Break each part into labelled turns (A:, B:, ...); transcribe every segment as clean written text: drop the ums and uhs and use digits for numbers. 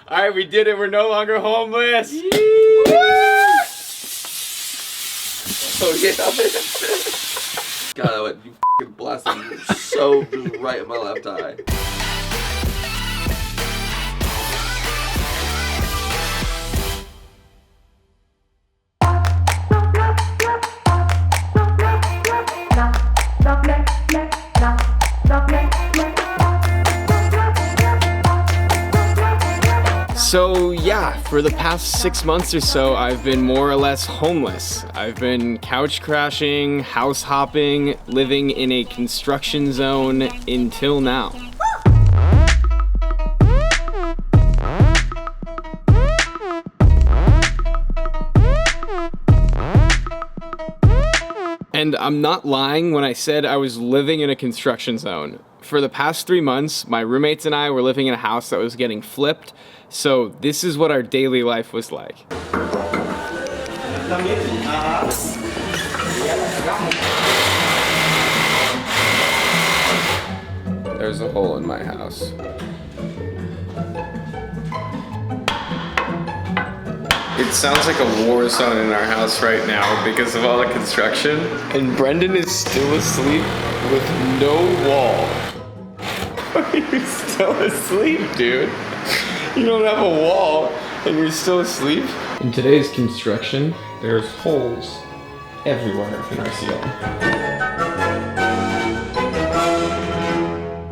A: All right, we did it. We're no longer homeless.
B: Oh yeah. God, you f***ing blasted me so just right in my left eye.
A: So yeah, for the past 6 months or so, I've been more or less homeless. I've been couch crashing, house hopping, living in a construction zone until now. And I'm not lying when I said I was living in a construction zone. For the past 3 months, my roommates and I were living in a house that was getting flipped, so this is what our daily life was like. There's a hole in my house. It sounds like a war zone in our house right now because of all the construction. And Brendan is still asleep with no wall. Are you still asleep, dude? You don't have a wall and you're still asleep? In today's construction, there's holes everywhere in our ceiling.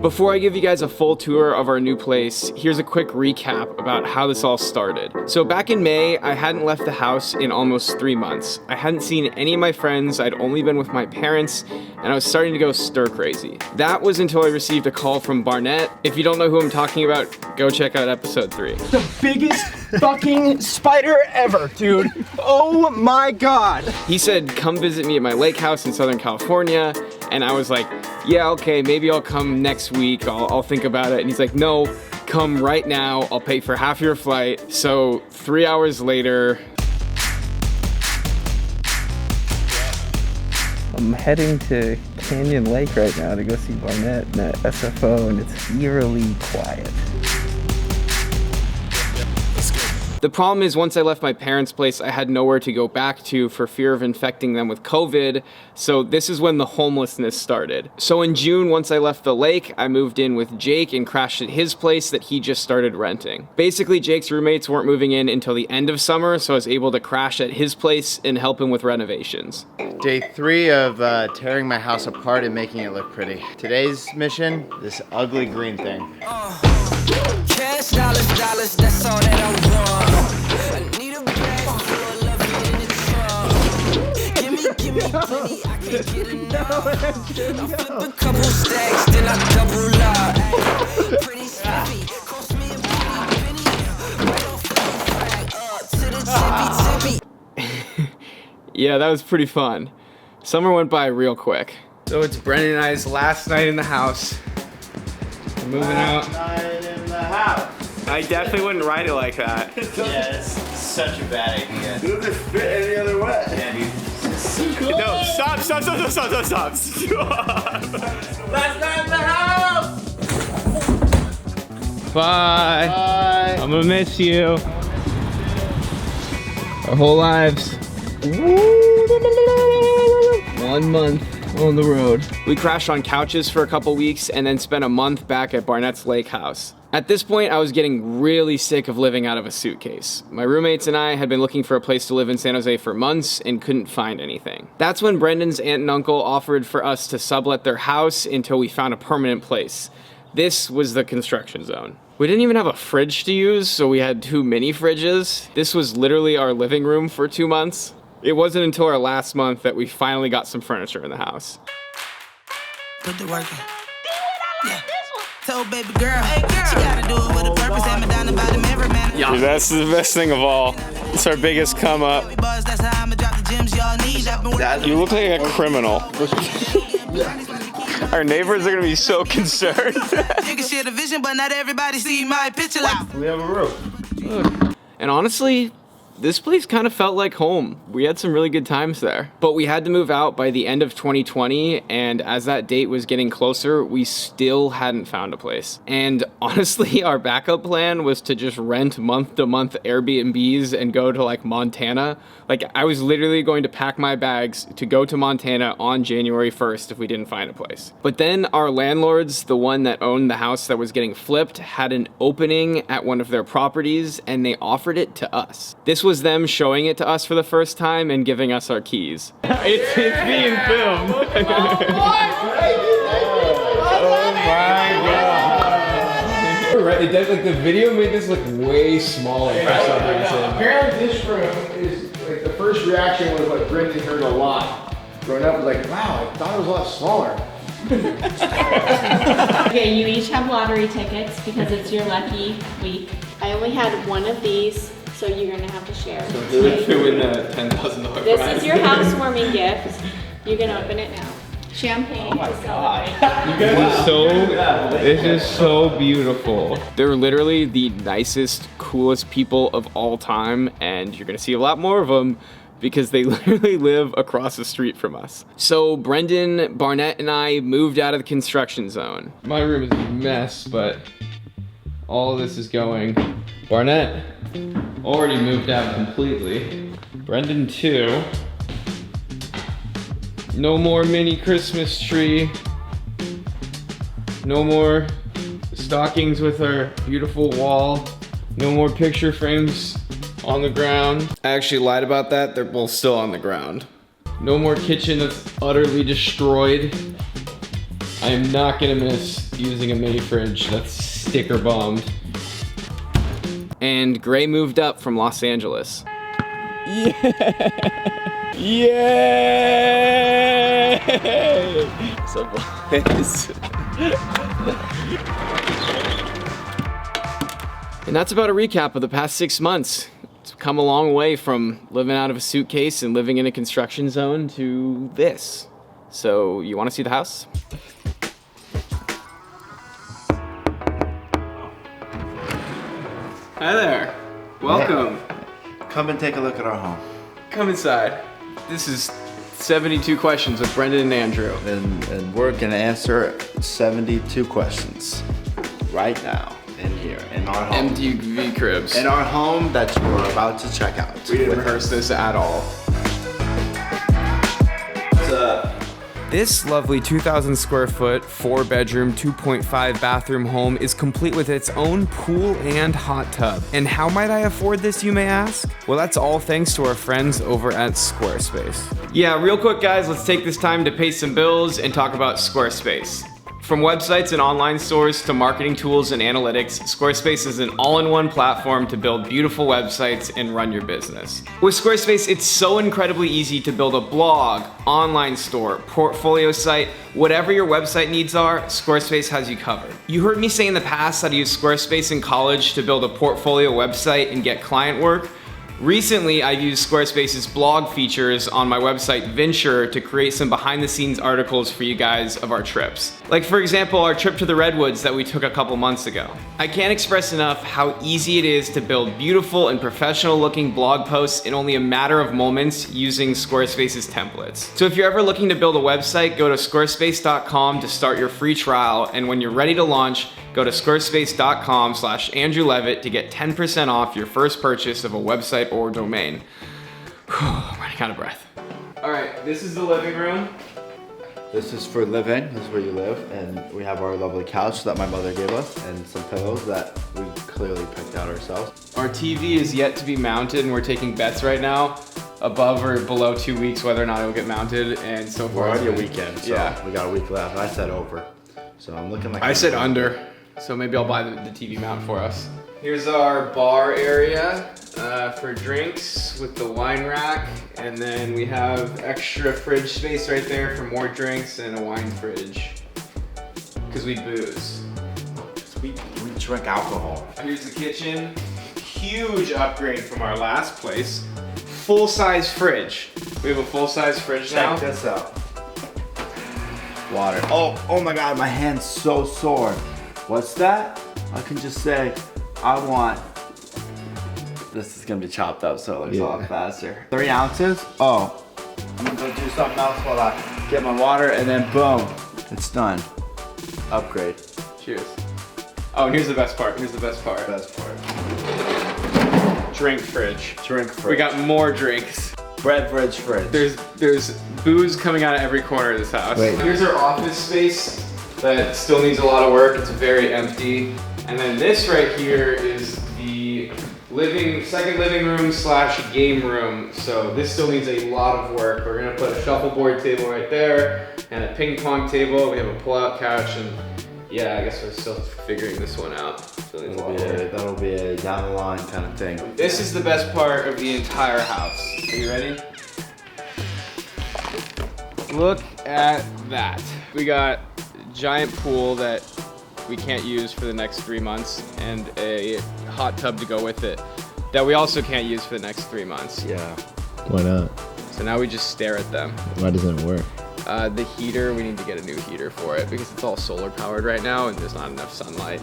A: Before I give you guys a full tour of our new place, here's a quick recap about how this all started. So back in May, I hadn't left the house in almost 3 months. I hadn't seen any of my friends, I'd only been with my parents, and I was starting to go stir crazy. That was until I received a call from Barnett. If you don't know who I'm talking about, go check out episode 3.
C: The biggest fucking spider ever, dude. Oh my God.
A: He said, come visit me at my lake house in Southern California, and I was like, yeah, okay, maybe I'll come next week, I'll think about it. And he's like, no, come right now, I'll pay for half your flight. So 3 hours later,
D: I'm heading to Canyon Lake right now to go see Barnett and at SFO, and it's eerily quiet.
A: the problem is once I left my parents' place, I had nowhere to go back to for fear of infecting them with COVID. So this is when the homelessness started. So in June, once I left the lake, I moved in with Jake and crashed at his place that he just started renting. Basically, Jake's roommates weren't moving in until the end of summer, so I was able to crash at his place and help him with renovations.
E: Day 3 of tearing my house apart and making it look pretty. Today's mission, this ugly green thing.
F: Cash, dollars, that's all that I want. I need a bag full of love in the trunk. Give me plenty, I can't get enough. I flip a couple stacks, then I double up. Pretty spiffy, cost me a penny. Right off the flag, to the tippy.
A: Yeah, that was pretty fun. Summer went by real quick. So it's Brendan and I's last night in the house. We're moving out.
E: Night in the house.
A: I definitely wouldn't write it like that.
E: Yeah, it's such a bad idea.
B: It doesn't fit any other way.
E: Yeah, dude.
A: No, stop.
B: Last night in the house!
A: Bye.
E: Bye.
A: I'm gonna miss you. Our whole lives. 1 month on the road. We crashed on couches for a couple weeks and then spent a month back at Barnett's lake house. At this point, I was getting really sick of living out of a suitcase. My roommates and I had been looking for a place to live in San Jose for months and couldn't find anything. That's when Brendan's aunt and uncle offered for us to sublet their house until we found a permanent place. This was the construction zone. We didn't even have a fridge to use, so we had 2 mini fridges. This was literally our living room for 2 months. It wasn't until our last month that we finally got some furniture in the house.
F: Put the work in. Yeah. Told baby girl, hey girl, she gotta do it with a purpose. I'm down about him every man.
A: Yeah. Dude, that's the best thing of all. It's our biggest come up. You look like a criminal. Our neighbors are gonna be so concerned.
F: You can share the vision, but not everybody see my picture.
E: We have a roof.
A: And honestly, this place kind of felt like home. We had some really good times there. But we had to move out by the end of 2020, and as that date was getting closer, we still hadn't found a place. And honestly, our backup plan was to just rent month-to-month Airbnbs and go to like Montana. Like, I was literally going to pack my bags to go to Montana on January 1st if we didn't find a place. But then our landlords, the one that owned the house that was getting flipped, had an opening at one of their properties, and they offered it to us. This was them showing it to us for the first time and giving us our keys. It's being filmed. Oh my god. Right, it does, like, the video made this look way smaller for some reason.
C: Apparently this room is, like, the first reaction was like Brendan heard a lot. Growing up was like, wow, I thought it was a lot smaller.
G: Okay, you each have lottery tickets because it's your lucky week. I only had one of these, so you're gonna have to share.
A: Who win the $10,000
G: This
A: prize?
G: is your housewarming gift. You can open it now. Champagne to celebrate.
A: This is so beautiful. They're literally the nicest, coolest people of all time, and you're gonna see a lot more of them because they literally live across the street from us. So Brendan, Barnett, and I moved out of the construction zone. My room is a mess, but all of this is going. Barnett already moved out completely. Brendan too. No more mini Christmas tree. No more stockings with our beautiful wall. No more picture frames on the ground. I actually lied about that. They're both still on the ground. No more kitchen that's utterly destroyed. I am not gonna miss using a mini fridge that's sticker bombed. And Gray moved up from Los Angeles. Yeah! Yay! So boys. And that's about a recap of the past 6 months. It's come a long way from living out of a suitcase and living in a construction zone to this. So, you want to see the house? Hi there. Welcome.
E: Come and take a look at our home.
A: Come inside. This is 72 questions with Brendan and Andrew.
E: And we're gonna answer 72 questions right now in here, in our home.
A: MTV cribs.
E: In our home that we're about to check out.
A: We didn't rehearse this at all. This lovely 2,000 square foot, 4-bedroom, 2.5 bathroom home is complete with its own pool and hot tub. And how might I afford this, you may ask? Well, that's all thanks to our friends over at Squarespace. Yeah, real quick guys, let's take this time to pay some bills and talk about Squarespace. From websites and online stores to marketing tools and analytics, Squarespace is an all-in-one platform to build beautiful websites and run your business. With Squarespace, it's so incredibly easy to build a blog, online store, portfolio site, whatever your website needs are, Squarespace has you covered. You heard me say in the past that I used Squarespace in college to build a portfolio website and get client work. Recently, I've used Squarespace's blog features on my website Venture to create some behind-the-scenes articles for you guys of our trips. Like, for example, our trip to the Redwoods that we took a couple months ago. I can't express enough how easy it is to build beautiful and professional-looking blog posts in only a matter of moments using Squarespace's templates. So if you're ever looking to build a website, go to squarespace.com to start your free trial, and when you're ready to launch, go to squarespace.com/andrewlevittyt to get 10% off your first purchase of a website or domain. I'm running out of breath. All right, this is the living room.
E: This is for living, this is where you live, and we have our lovely couch that my mother gave us, and some pillows that we clearly picked out ourselves.
A: Our TV is yet to be mounted, and we're taking bets right now, above or below 2 weeks, whether or not it will get mounted, and so far
E: We're already a
A: it's been-
E: weekend, so
A: yeah.
E: we got a week left. I said over, so I'm looking like
A: I said under, so maybe I'll buy the TV mount for us. Here's our bar area for drinks with the wine rack, and then we have extra fridge space right there for more drinks and a wine fridge, because we booze.
E: We drink alcohol.
A: Here's the kitchen. Huge upgrade from our last place. Full-size fridge. We have a full-size fridge now.
E: Check this out. Water. Oh my God, my hand's so sore. What's that? I can just say, I want This is gonna be chopped up so it looks a lot faster. 3 ounces. Oh, I'm gonna go do something else while I get my water, and then boom, it's done. Upgrade.
A: Cheers. Oh, and here's the best part. Here's the best part.
E: Best part.
A: Drink fridge.
E: Drink fridge.
A: We got more drinks.
E: Bread fridge fridge.
A: There's booze coming out of every corner of this house.
D: Wait.
A: Here's our office space that still needs a lot of work. It's very empty. And then this right here is the second living room / game room. So this still needs a lot of work. We're gonna put a shuffleboard table right there and a ping pong table. We have a pull-out couch, and yeah, I guess we're still figuring this one out. Still needs a lot of work.
E: That'll be a down the line kind of thing.
A: This is the best part of the entire house. Are you ready? Look at that. We got a giant pool that we can't use for the next 3 months, and a hot tub to go with it that we also can't use for the next 3 months.
E: Yeah.
H: Why not?
A: So now we just stare at them.
H: Why doesn't it work?
A: The heater, we need to get a new heater for it because it's all solar powered right now and there's not enough sunlight.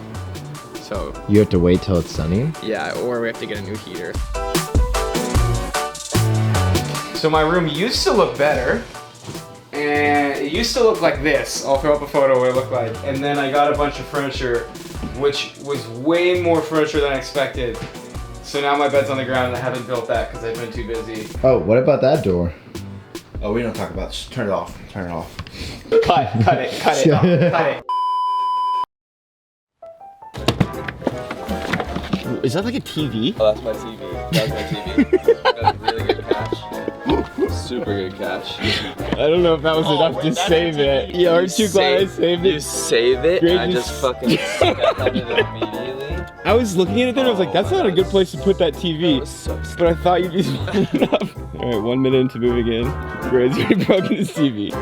A: So
H: You have to wait till it's sunny?
A: yeah, or we have to get a new heater. So my room used to look better, and it used to look like this. I'll throw up a photo of what it looked like. And then I got a bunch of furniture, which was way more furniture than I expected. So now my bed's on the ground and I haven't built that because I've been too busy.
H: Oh, what about that door?
E: Oh, we don't talk about this. Turn it off. Turn it off.
A: Cut it, cut it, cut it.
H: Is that like a TV?
B: Oh, that's my TV. That's my TV. That's really good catch. Super good catch.
H: I don't know if that was enough to save it. Yeah, aren't you glad I saved
B: You
H: it?
B: save it,
H: Great,
B: and I
H: you
B: just fucking stepped it immediately.
H: I was looking at it then, I was like, that's not a good place to put that TV.
B: That was so
H: But I thought you'd be smart enough. Alright, 1 minute into moving in. Grade's already broken his TV.